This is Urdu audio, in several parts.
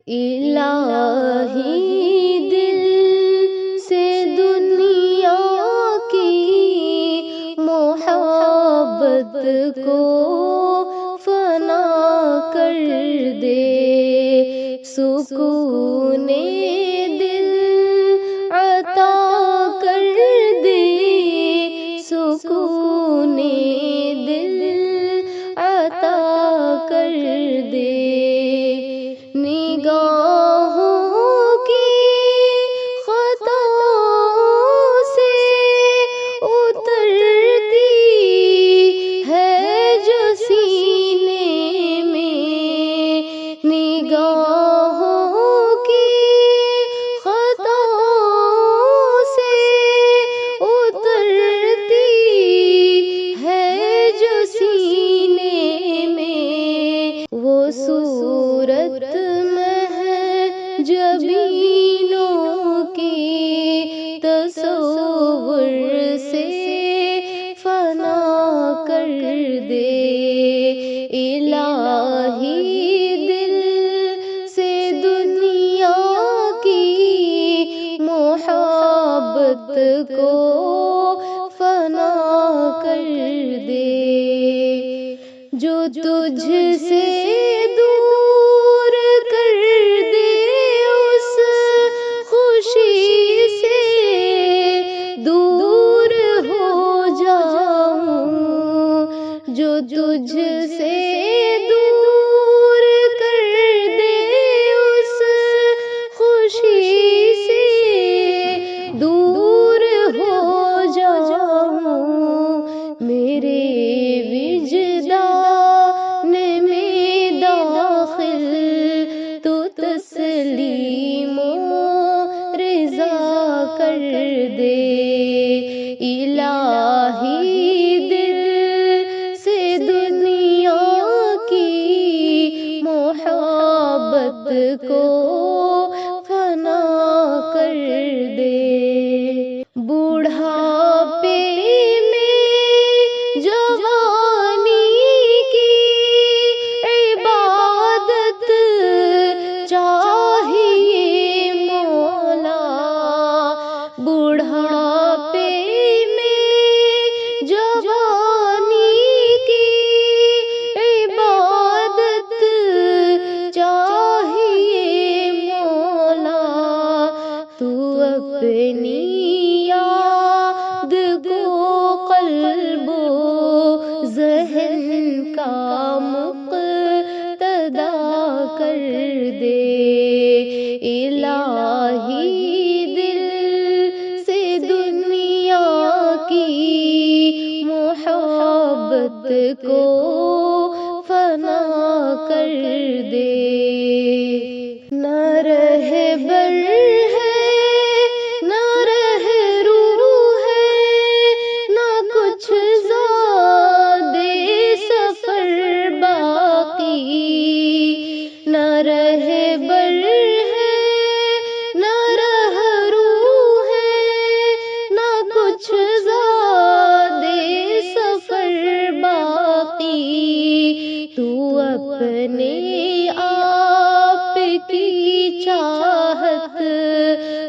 الہی دل سے دنیا کی محبت کو فنا کر دے، سکون دل عطا کر دے، سکون دل عطا کر دے، نگاہوں کی خطاؤں سے اترتی ہے جو سینے میں، نگاہوں کی خطاؤں سے اترتی ہے جو سینے میں، وہ صورت جبینوں کی تصور سے فنا کر دے، الہی دل سے دنیا کی محبت کو فنا کر دے، جو تجھ سے دور کر دے اس خوشی سے دور ہو جاؤں، جو تجھ سے دور کر دے اس خوشی سے دور ہو جاؤں، میرے وجدان میں داخل تو تسلیم و رضا کر دے، الہی دل سے دنیا کی محبت کو فنا کر دے، بوڑھاپے میں جوانی کی عبادت چاہیے مولا، بوڑھاپے میں جوانی کی عبادت چاہیے مولا، تو اپنی یاد کو قلب و ذہن کا مقتدا کر دے، الہی دل سے دنیا کی محبت کو فنا کر دے، نہ رہبر ہے نہ رہرو ہے، نہ کچھ زادِ سفر باقی، نہ رہبر ہے نہ رہرو ہے، نہ کچھ زادِ سفر باقی، تو اپنے آپ کی چاہت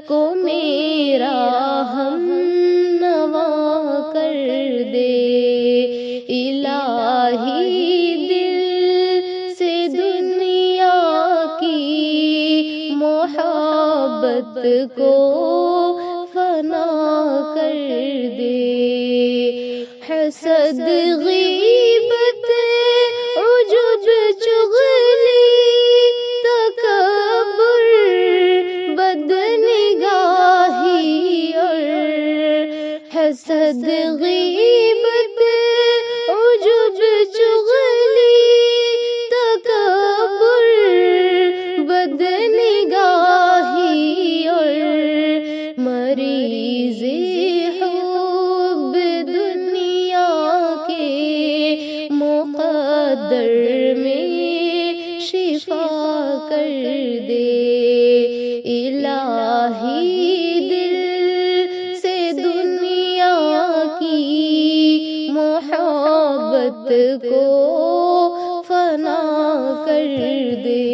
کو میرا ہم نوا کر دے، الہی دل سے دنیا کی محبت کو فنا کر دے، حسد غیبت عجب چغلی تکبر بدنگاہی اور حسد غیبت عجب چغلی تکبر بدنگاہی اور مریض حب دنیا کے مقدر میں شفا کر دے، الہی دل سے دنیا کی محبت کو فنا کر دے،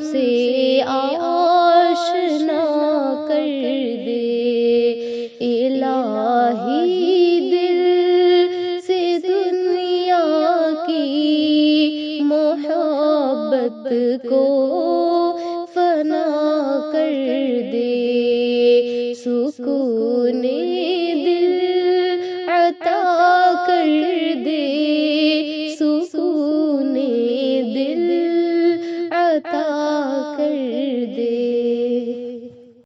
سے آشنا کر دے الہی، دل سے دنیا کی محبت کو فنا کر دے، سکون دل عطا کر دے، سکون دل عطا کر